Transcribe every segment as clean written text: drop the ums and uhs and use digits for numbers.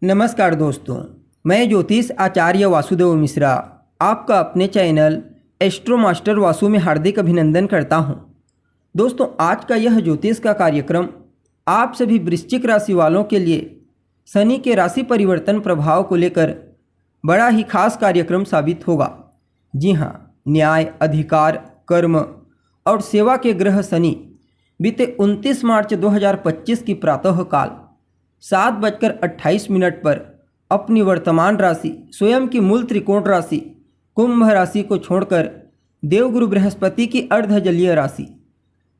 नमस्कार दोस्तों, मैं ज्योतिष आचार्य वासुदेव मिश्रा आपका अपने चैनल एस्ट्रो मास्टर वासु में हार्दिक अभिनंदन करता हूं। दोस्तों, आज का यह ज्योतिष का कार्यक्रम आप सभी वृश्चिक राशि वालों के लिए शनि के राशि परिवर्तन प्रभाव को लेकर बड़ा ही खास कार्यक्रम साबित होगा। जी हाँ, न्याय, अधिकार, कर्म और सेवा के ग्रह शनि बीते 29 मार्च 2025 की प्रातःकाल 7:28 पर अपनी वर्तमान राशि स्वयं की मूल त्रिकोण राशि कुंभ राशि को छोड़कर देवगुरु बृहस्पति की अर्धजलीय राशि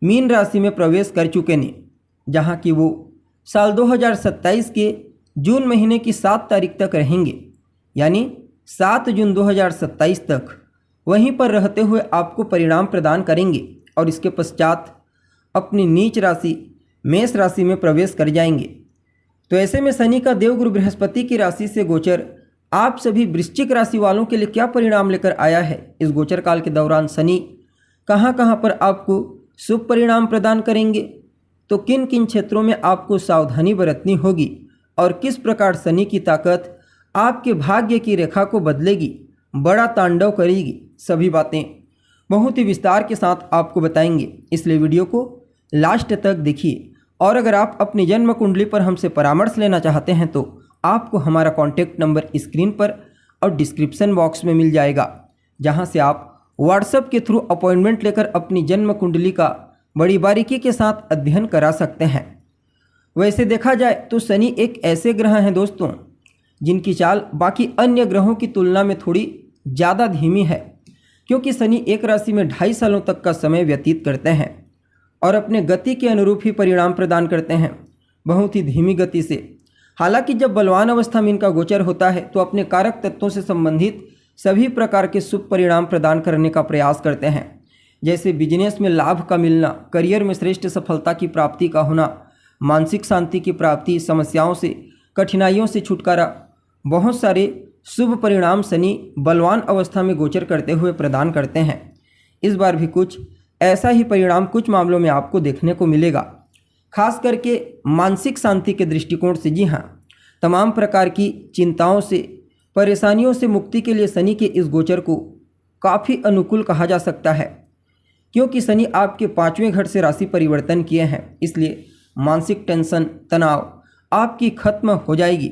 मीन राशि में प्रवेश कर चुके ने, जहां कि वो साल 2027 के जून महीने की 7 तारीख तक रहेंगे, यानी 7 जून 2027 तक वहीं पर रहते हुए आपको परिणाम प्रदान करेंगे और इसके पश्चात अपनी नीच राशि मेष राशि में प्रवेश कर जाएंगे। तो ऐसे में शनि का देवगुरु बृहस्पति की राशि से गोचर आप सभी वृश्चिक राशि वालों के लिए क्या परिणाम लेकर आया है, इस गोचर काल के दौरान शनि कहां कहां पर आपको शुभ परिणाम प्रदान करेंगे, तो किन किन क्षेत्रों में आपको सावधानी बरतनी होगी और किस प्रकार शनि की ताकत आपके भाग्य की रेखा को बदलेगी, बड़ा तांडव करेगी, सभी बातें बहुत ही विस्तार के साथ आपको बताएंगे। इसलिए वीडियो को लास्ट तक देखिए। और अगर आप अपनी जन्म कुंडली पर हमसे परामर्श लेना चाहते हैं तो आपको हमारा कॉन्टैक्ट नंबर स्क्रीन पर और डिस्क्रिप्शन बॉक्स में मिल जाएगा, जहां से आप व्हाट्सएप के थ्रू अपॉइंटमेंट लेकर अपनी जन्म कुंडली का बड़ी बारीकी के साथ अध्ययन करा सकते हैं। वैसे देखा जाए तो शनि एक ऐसे ग्रह हैं दोस्तों, जिनकी चाल बाकी अन्य ग्रहों की तुलना में थोड़ी ज़्यादा धीमी है, क्योंकि शनि एक राशि में 2.5 सालों तक का समय व्यतीत करते हैं और अपने गति के अनुरूप ही परिणाम प्रदान करते हैं, बहुत ही धीमी गति से। हालांकि जब बलवान अवस्था में इनका गोचर होता है तो अपने कारक तत्वों से संबंधित सभी प्रकार के शुभ परिणाम प्रदान करने का प्रयास करते हैं, जैसे बिजनेस में लाभ का मिलना, करियर में श्रेष्ठ सफलता की प्राप्ति का होना, मानसिक शांति की प्राप्ति, समस्याओं से, कठिनाइयों से छुटकारा, बहुत सारे शुभ परिणाम शनि बलवान अवस्था में गोचर करते हुए प्रदान करते हैं। इस बार भी कुछ ऐसा ही परिणाम कुछ मामलों में आपको देखने को मिलेगा, खास करके मानसिक शांति के दृष्टिकोण से। जी हाँ, तमाम प्रकार की चिंताओं से, परेशानियों से मुक्ति के लिए शनि के इस गोचर को काफ़ी अनुकूल कहा जा सकता है, क्योंकि शनि आपके 5वें घर से राशि परिवर्तन किए हैं। इसलिए मानसिक टेंशन, तनाव आपकी खत्म हो जाएगी।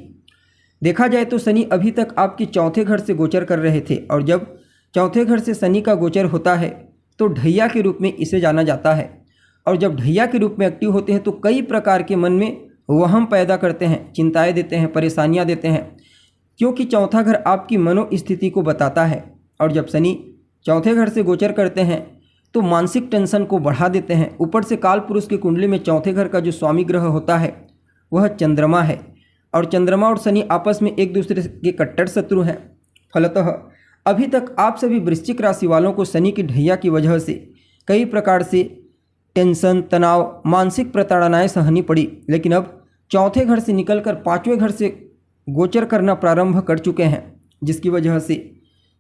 देखा जाए तो शनि अभी तक आपके 4थे घर से गोचर कर रहे थे, और जब 4थे घर से शनि का गोचर होता है तो ढैया के रूप में इसे जाना जाता है, और जब ढैया के रूप में एक्टिव होते हैं तो कई प्रकार के मन में वहम पैदा करते हैं, चिंताएं देते हैं, परेशानियां देते हैं, क्योंकि 4था घर आपकी मनोस्थिति को बताता है। और जब शनि 4थे घर से गोचर करते हैं तो मानसिक टेंशन को बढ़ा देते हैं। ऊपर से काल पुरुष की कुंडली में 4थे घर का जो स्वामी ग्रह होता है वह चंद्रमा है, और चंद्रमा और शनि आपस में एक दूसरे के कट्टर शत्रु हैं। फलतः अभी तक आप सभी वृश्चिक राशि वालों को शनि की ढैया की वजह से कई प्रकार से टेंशन, तनाव, मानसिक प्रताड़नाएं सहनी पड़ी, लेकिन अब 4थे घर से निकलकर 5वें घर से गोचर करना प्रारंभ कर चुके हैं, जिसकी वजह से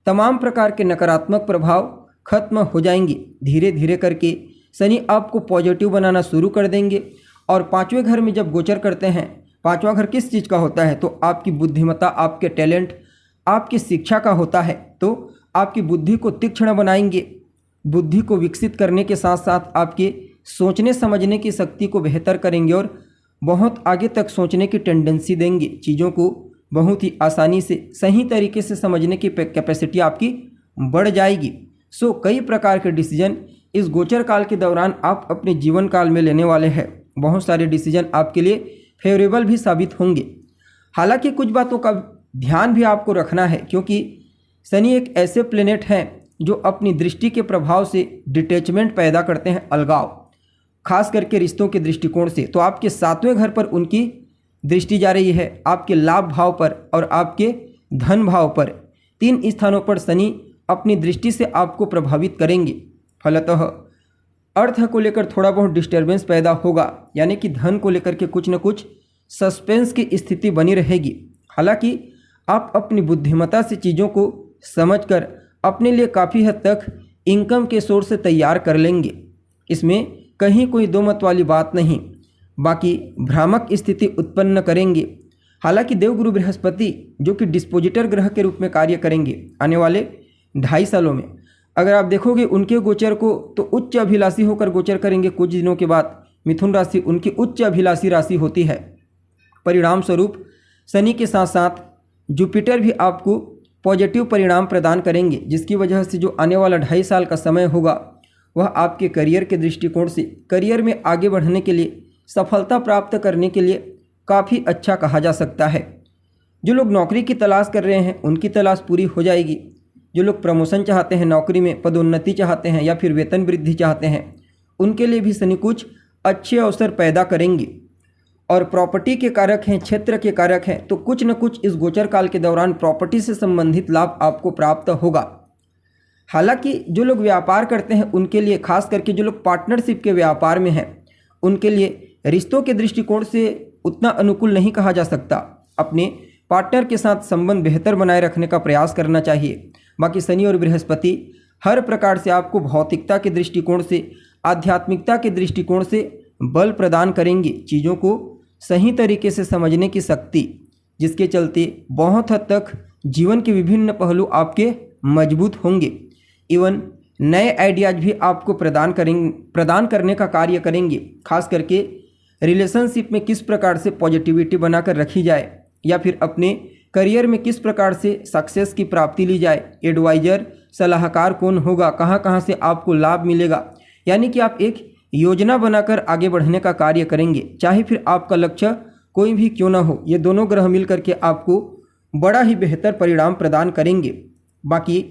तमाम प्रकार के नकारात्मक प्रभाव खत्म हो जाएंगे। धीरे धीरे करके शनि आपको पॉजिटिव बनाना शुरू कर देंगे। और 5वें घर में जब गोचर करते हैं, 5वां घर किस चीज़ का होता है, तो आपकी बुद्धिमत्ता, आपके टैलेंट, आपकी शिक्षा का होता है। तो आपकी बुद्धि को तीक्ष्ण बनाएंगे, बुद्धि को विकसित करने के साथ साथ आपके सोचने समझने की शक्ति को बेहतर करेंगे और बहुत आगे तक सोचने की टेंडेंसी देंगे। चीज़ों को बहुत ही आसानी से, सही तरीके से समझने की कैपेसिटी आपकी बढ़ जाएगी। सो कई प्रकार के डिसीजन इस गोचर काल के दौरान आप अपने जीवन काल में लेने वाले हैं। बहुत सारे डिसीजन आपके लिए फेवरेबल भी साबित होंगे। हालांकि कुछ बातों का ध्यान भी आपको रखना है, क्योंकि शनि एक ऐसे प्लेनेट हैं जो अपनी दृष्टि के प्रभाव से डिटैचमेंट पैदा करते हैं, अलगाव, खास करके रिश्तों के दृष्टिकोण से। तो आपके 7वें घर पर उनकी दृष्टि जा रही है, आपके लाभ भाव पर और आपके धन भाव पर। 3 स्थानों पर शनि अपनी दृष्टि से आपको प्रभावित करेंगे। फलतः अर्थ को लेकर थोड़ा बहुत डिस्टर्बेंस पैदा होगा, यानी कि धन को लेकर के कुछ न कुछ सस्पेंस की स्थिति बनी रहेगी। हालांकि आप अपनी बुद्धिमत्ता से चीज़ों को समझकर अपने लिए काफ़ी हद तक इनकम के सोर्स तैयार कर लेंगे, इसमें कहीं कोई दो मत वाली बात नहीं। बाकी भ्रामक स्थिति उत्पन्न करेंगे। हालांकि देवगुरु बृहस्पति जो कि डिस्पोजिटर ग्रह के रूप में कार्य करेंगे आने वाले 2.5 सालों में, अगर आप देखोगे उनके गोचर को तो उच्च अभिलाषी होकर गोचर करेंगे। कुछ दिनों के बाद मिथुन राशि उनकी उच्च अभिलाषी राशि होती है। परिणाम स्वरूप शनि के साथ साथ जुपिटर भी आपको पॉजिटिव परिणाम प्रदान करेंगे, जिसकी वजह से जो आने वाला 2.5 साल का समय होगा वह आपके करियर के दृष्टिकोण से करियर में आगे बढ़ने के लिए, सफलता प्राप्त करने के लिए काफ़ी अच्छा कहा जा सकता है। जो लोग नौकरी की तलाश कर रहे हैं उनकी तलाश पूरी हो जाएगी। जो लोग प्रमोशन चाहते हैं, नौकरी में पदोन्नति चाहते हैं या फिर वेतन वृद्धि चाहते हैं, उनके लिए भी शनि कुछ अच्छे अवसर पैदा करेंगे। और प्रॉपर्टी के कारक हैं, क्षेत्र के कारक हैं, तो कुछ न कुछ इस गोचर काल के दौरान प्रॉपर्टी से संबंधित लाभ आपको प्राप्त होगा। हालांकि जो लोग व्यापार करते हैं उनके लिए, खास करके जो लोग पार्टनरशिप के व्यापार में हैं, उनके लिए रिश्तों के दृष्टिकोण से उतना अनुकूल नहीं कहा जा सकता। अपने पार्टनर के साथ संबंध बेहतर बनाए रखने का प्रयास करना चाहिए। बाकी शनि और बृहस्पति हर प्रकार से आपको भौतिकता के दृष्टिकोण से, आध्यात्मिकता के दृष्टिकोण से बल प्रदान करेंगे, चीज़ों को सही तरीके से समझने की शक्ति, जिसके चलते बहुत हद तक जीवन के विभिन्न पहलू आपके मजबूत होंगे। इवन नए आइडियाज भी आपको प्रदान करने का कार्य करेंगे। खास करके रिलेशनशिप में किस प्रकार से पॉजिटिविटी बनाकर रखी जाए या फिर अपने करियर में किस प्रकार से सक्सेस की प्राप्ति ली जाए, एडवाइजर सलाहकार कौन होगा, कहाँ कहाँ से आपको लाभ मिलेगा, यानी कि आप एक योजना बनाकर आगे बढ़ने का कार्य करेंगे। चाहे फिर आपका लक्ष्य कोई भी क्यों ना हो, ये दोनों ग्रह मिल करके आपको बड़ा ही बेहतर परिणाम प्रदान करेंगे। बाकी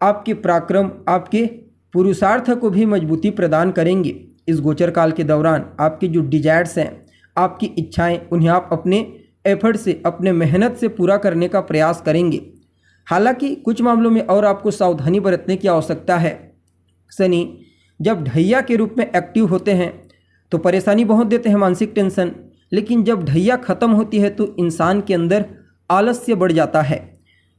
आपके पराक्रम, आपके पुरुषार्थ को भी मजबूती प्रदान करेंगे। इस गोचर काल के दौरान आपकी जो डिजायर्स हैं, आपकी इच्छाएं, उन्हें आप अपने एफर्ट से, अपने मेहनत से पूरा करने का प्रयास करेंगे। हालांकि कुछ मामलों में और आपको सावधानी बरतने की आवश्यकता है। शनि जब ढैया के रूप में एक्टिव होते हैं तो परेशानी बहुत देते हैं, मानसिक टेंशन, लेकिन जब ढैया खत्म होती है तो इंसान के अंदर आलस्य बढ़ जाता है।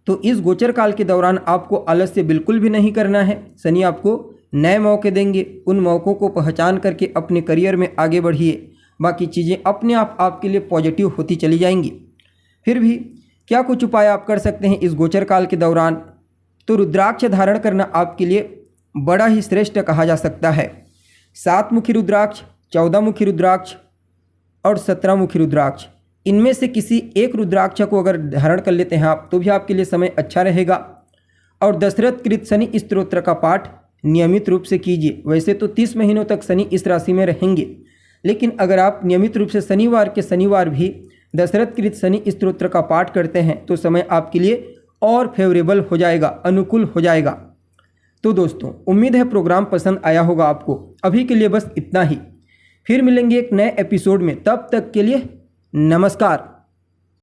तो इस गोचर काल के दौरान आपको आलस्य बिल्कुल भी नहीं करना है। शनि आपको नए मौके देंगे, उन मौक़ों को पहचान करके अपने करियर में आगे बढ़िए। बाकी चीज़ें अपने आप आपके लिए पॉजिटिव होती चली जाएंगी। फिर भी क्या कुछ उपाय आप कर सकते हैं इस गोचर काल के दौरान? तो रुद्राक्ष धारण करना आपके लिए बड़ा ही श्रेष्ठ कहा जा सकता है। 7 मुखी रुद्राक्ष, 14 मुखी रुद्राक्ष और 17 मुखी रुद्राक्ष, इनमें से किसी एक रुद्राक्ष को अगर धारण कर लेते हैं आप तो भी आपके लिए समय अच्छा रहेगा। और दशरथ कृत शनि स्तोत्र का पाठ नियमित रूप से कीजिए। वैसे तो 30 महीनों तक शनि इस राशि में रहेंगे, लेकिन अगर आप नियमित रूप से शनिवार के शनिवार भी दशरथ कृत शनि स्तोत्र का पाठ करते हैं तो समय आपके लिए और फेवरेबल हो जाएगा, अनुकूल हो जाएगा। तो दोस्तों, उम्मीद है प्रोग्राम पसंद आया होगा आपको। अभी के लिए बस इतना ही, फिर मिलेंगे एक नए एपिसोड में। तब तक के लिए नमस्कार।